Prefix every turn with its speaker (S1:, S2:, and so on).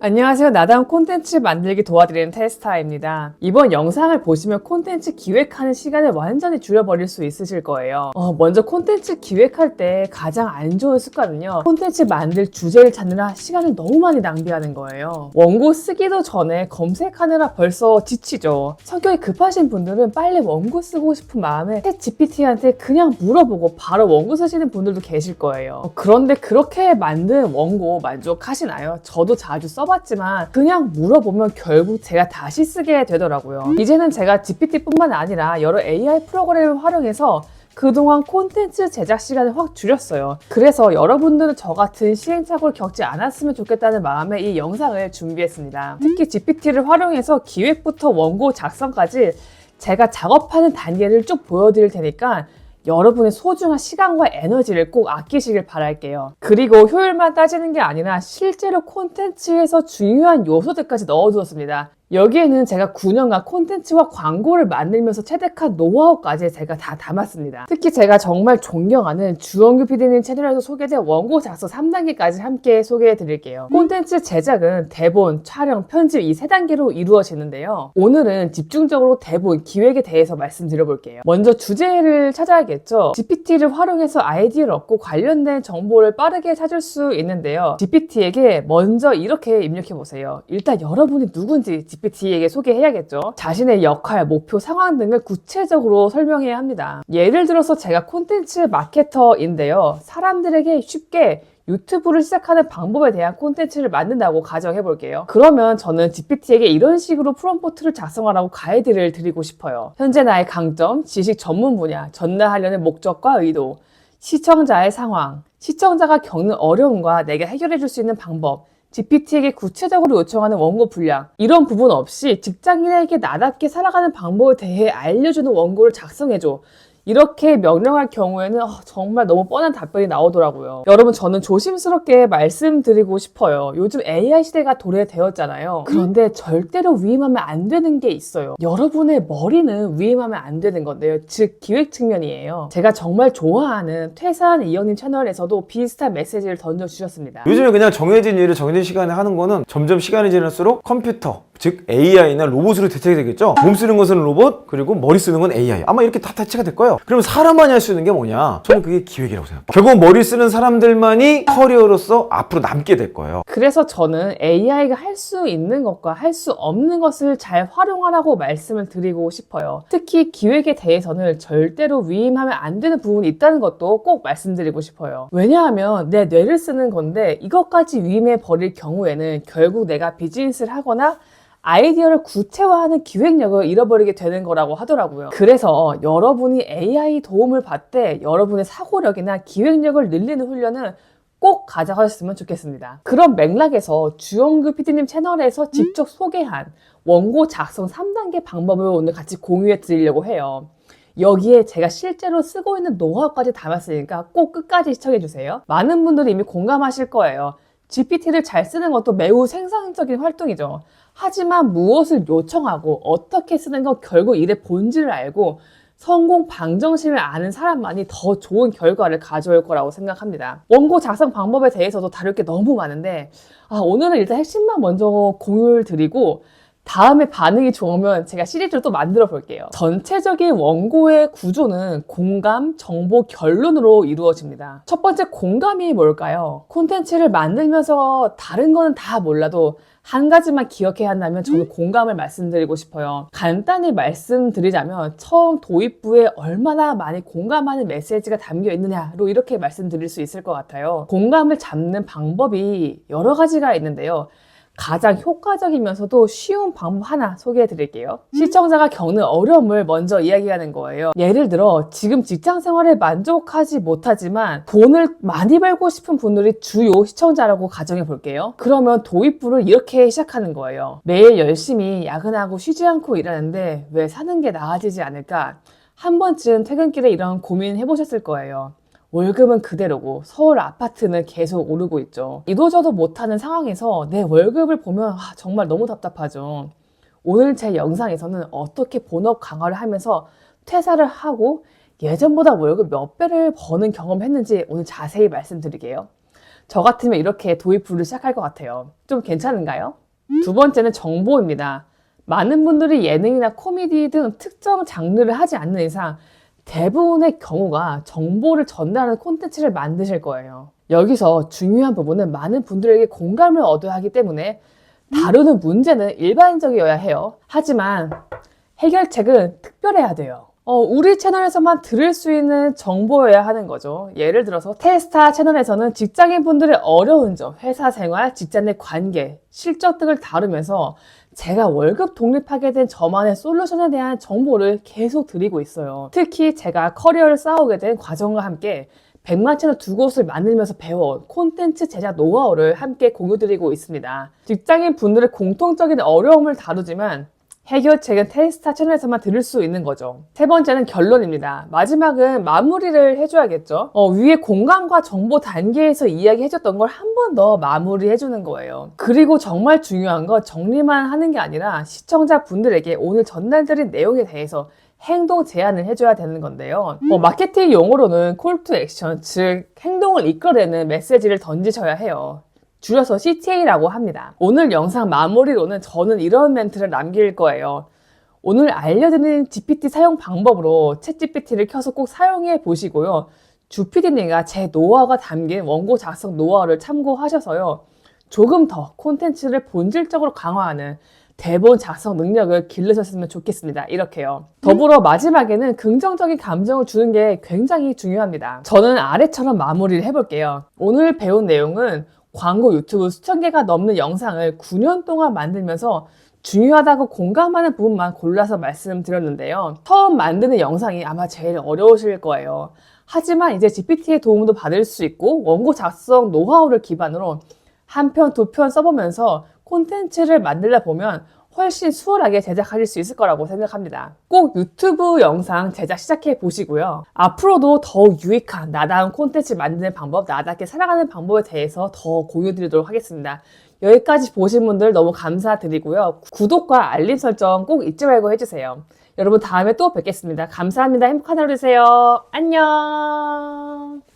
S1: 안녕하세요. 나다운 콘텐츠 만들기 도와드리는 테스타입니다. 이번 영상을 보시면 콘텐츠 기획하는 시간을 완전히 줄여버릴 수 있으실 거예요. 먼저 콘텐츠 기획할 때 가장 안 좋은 습관은요, 콘텐츠 만들 주제를 찾느라 시간을 너무 많이 낭비하는 거예요. 원고 쓰기도 전에 검색하느라 벌써 지치죠. 성격이 급하신 분들은 빨리 원고 쓰고 싶은 마음에 챗 GPT한테 그냥 물어보고 바로 원고 쓰시는 분들도 계실 거예요. 그런데 그렇게 만든 원고 만족하시나요? 저도 자주 써봤지만 그냥 물어보면 결국 제가 다시 쓰게 되더라고요. 이제는 제가 GPT뿐만 아니라 여러 AI 프로그램을 활용해서 그동안 콘텐츠 제작 시간을 확 줄였어요. 그래서 여러분들은 저 같은 시행착오를 겪지 않았으면 좋겠다는 마음에 이 영상을 준비했습니다. 특히 GPT를 활용해서 기획부터 원고 작성까지 제가 작업하는 단계를 쭉 보여드릴 테니까 여러분의 소중한 시간과 에너지를 꼭 아끼시길 바랄게요. 그리고 효율만 따지는 게 아니라 실제로 콘텐츠에서 중요한 요소들까지 넣어두었습니다. 여기에는 제가 9년간 콘텐츠와 광고를 만들면서 체득한 노하우까지 제가 다 담았습니다. 특히 제가 정말 존경하는 주원규 PD님 채널에서 소개된 원고 작성 3단계까지 함께 소개해 드릴게요. 콘텐츠 제작은 대본, 촬영, 편집 이 3단계로 이루어지는데요. 오늘은 집중적으로 대본, 기획에 대해서 말씀드려 볼게요. 먼저 주제를 찾아야겠죠. GPT를 활용해서 아이디어를 얻고 관련된 정보를 빠르게 찾을 수 있는데요. GPT에게 먼저 이렇게 입력해 보세요. 일단 여러분이 누군지 GPT에게 소개해야겠죠. 자신의 역할, 목표, 상황 등을 구체적으로 설명해야 합니다. 예를 들어서 제가 콘텐츠 마케터인데요. 사람들에게 쉽게 유튜브를 시작하는 방법에 대한 콘텐츠를 만든다고 가정해 볼게요. 그러면 저는 GPT에게 이런 식으로 프롬프트를 작성하라고 가이드를 드리고 싶어요. 현재 나의 강점, 지식 전문 분야, 전달하려는 목적과 의도, 시청자의 상황, 시청자가 겪는 어려움과 내가 해결해 줄 수 있는 방법, GPT에게 구체적으로 요청하는 원고 분량, 이런 부분 없이 직장인에게 나답게 살아가는 방법에 대해 알려주는 원고를 작성해줘. 이렇게 명령할 경우에는 정말 너무 뻔한 답변이 나오더라고요. 여러분, 저는 조심스럽게 말씀드리고 싶어요. 요즘 AI 시대가 도래되었잖아요. 그런데 절대로 위임하면 안 되는 게 있어요. 여러분의 머리는 위임하면 안 되는 건데요. 즉 기획 측면이에요. 제가 정말 좋아하는 퇴사한 이영님 채널에서도 비슷한 메시지를 던져주셨습니다.
S2: 요즘에 그냥 정해진 일을 정해진 시간에 하는 거는 점점 시간이 지날수록 컴퓨터, 즉 AI나 로봇으로 대체가 되겠죠. 몸 쓰는 것은 로봇, 그리고 머리 쓰는 건 AI. 아마 이렇게 다 대체가 될 거예요. 그럼 사람만이 할 수 있는 게 뭐냐? 저는 그게 기획이라고 생각해요. 결국 머리 쓰는 사람들만이 커리어로서 앞으로 남게 될 거예요.
S1: 그래서 저는 AI가 할 수 있는 것과 할 수 없는 것을 잘 활용하라고 말씀을 드리고 싶어요. 특히 기획에 대해서는 절대로 위임하면 안 되는 부분이 있다는 것도 꼭 말씀드리고 싶어요. 왜냐하면 내 뇌를 쓰는 건데 이것까지 위임해 버릴 경우에는 결국 내가 비즈니스를 하거나 아이디어를 구체화하는 기획력을 잃어버리게 되는 거라고 하더라고요. 그래서 여러분이 AI 도움을 받되 여러분의 사고력이나 기획력을 늘리는 훈련은 꼭 가져가셨으면 좋겠습니다. 그런 맥락에서 주원규 PD님 채널에서 직접 소개한 원고 작성 3단계 방법을 오늘 같이 공유해 드리려고 해요. 여기에 제가 실제로 쓰고 있는 노하우까지 담았으니까 꼭 끝까지 시청해주세요. 많은 분들이 이미 공감하실 거예요. GPT를 잘 쓰는 것도 매우 생산적인 활동이죠. 하지만 무엇을 요청하고 어떻게 쓰는 건 결국 일의 본질을 알고 성공 방정식을 아는 사람만이 더 좋은 결과를 가져올 거라고 생각합니다. 원고 작성 방법에 대해서도 다룰 게 너무 많은데 오늘은 일단 핵심만 먼저 공유를 드리고 다음에 반응이 좋으면 제가 시리즈를 또 만들어 볼게요. 전체적인 원고의 구조는 공감, 정보, 결론으로 이루어집니다. 첫 번째 공감이 뭘까요? 콘텐츠를 만들면서 다른 거는 다 몰라도 한 가지만 기억해야 한다면 저는 공감을 말씀드리고 싶어요. 간단히 말씀드리자면 처음 도입부에 얼마나 많이 공감하는 메시지가 담겨 있느냐로 이렇게 말씀드릴 수 있을 것 같아요. 공감을 잡는 방법이 여러 가지가 있는데요. 가장 효과적이면서도 쉬운 방법 하나 소개해 드릴게요. 시청자가 겪는 어려움을 먼저 이야기하는 거예요. 예를 들어 지금 직장 생활에 만족하지 못하지만 돈을 많이 벌고 싶은 분들이 주요 시청자라고 가정해 볼게요. 그러면 도입부를 이렇게 시작하는 거예요. 매일 열심히 야근하고 쉬지 않고 일하는데 왜 사는 게 나아지지 않을까? 한 번쯤 퇴근길에 이런 고민 해보셨을 거예요. 월급은 그대로고 서울 아파트는 계속 오르고 있죠. 이도저도 못하는 상황에서 내 월급을 보면 정말 너무 답답하죠. 오늘 제 영상에서는 어떻게 본업 강화를 하면서 퇴사를 하고 예전보다 월급 몇 배를 버는 경험을 했는지 오늘 자세히 말씀드릴게요. 저 같으면 이렇게 도입부를 시작할 것 같아요. 좀 괜찮은가요? 두 번째는 정보입니다. 많은 분들이 예능이나 코미디 등 특정 장르를 하지 않는 이상 대부분의 경우가 정보를 전달하는 콘텐츠를 만드실 거예요. 여기서 중요한 부분은 많은 분들에게 공감을 얻어야 하기 때문에 다루는 문제는 일반적이어야 해요. 하지만 해결책은 특별해야 돼요. 우리 채널에서만 들을 수 있는 정보여야 하는 거죠. 예를 들어서 테스타 채널에서는 직장인 분들의 어려운 점, 회사 생활, 직장 내 관계, 실적 등을 다루면서 제가 월급 독립하게 된 저만의 솔루션에 대한 정보를 계속 드리고 있어요. 특히 제가 커리어를 쌓아오게 된 과정과 함께 100만 채널 두 곳을 만들면서 배워온 콘텐츠 제작 노하우를 함께 공유드리고 있습니다. 직장인 분들의 공통적인 어려움을 다루지만 해결책은 테스타 채널에서만 들을 수 있는 거죠. 세 번째는 결론입니다. 마지막은 마무리를 해줘야겠죠. 위에 공간과 정보 단계에서 이야기해줬던 걸 한 번 더 마무리해주는 거예요. 그리고 정말 중요한 건 정리만 하는 게 아니라 시청자분들에게 오늘 전달드린 내용에 대해서 행동 제안을 해줘야 되는 건데요. 마케팅 용어로는 콜 투 액션, 즉 행동을 이끌어내는 메시지를 던지셔야 해요. 줄여서 CTA라고 합니다. 오늘 영상 마무리로는 저는 이런 멘트를 남길 거예요. 오늘 알려드린 GPT 사용 방법으로 챗GPT를 켜서 꼭 사용해 보시고요. 주PD님과 제 노하우가 담긴 원고 작성 노하우를 참고하셔서요. 조금 더 콘텐츠를 본질적으로 강화하는 대본 작성 능력을 기르셨으면 좋겠습니다. 이렇게요. 더불어 마지막에는 긍정적인 감정을 주는 게 굉장히 중요합니다. 저는 아래처럼 마무리를 해볼게요. 오늘 배운 내용은 광고 유튜브 수천 개가 넘는 영상을 9년 동안 만들면서 중요하다고 공감하는 부분만 골라서 말씀드렸는데요. 처음 만드는 영상이 아마 제일 어려우실 거예요. 하지만 이제 GPT의 도움도 받을 수 있고 원고 작성 노하우를 기반으로 한 편, 두 편 써보면서 콘텐츠를 만들다 보면 훨씬 수월하게 제작하실 수 있을 거라고 생각합니다. 꼭 유튜브 영상 제작 시작해 보시고요. 앞으로도 더욱 유익한 나다운 콘텐츠 만드는 방법, 나답게 살아가는 방법에 대해서 더 공유드리도록 하겠습니다. 여기까지 보신 분들 너무 감사드리고요. 구독과 알림 설정 꼭 잊지 말고 해주세요. 여러분 다음에 또 뵙겠습니다. 감사합니다. 행복한 하루 되세요. 안녕.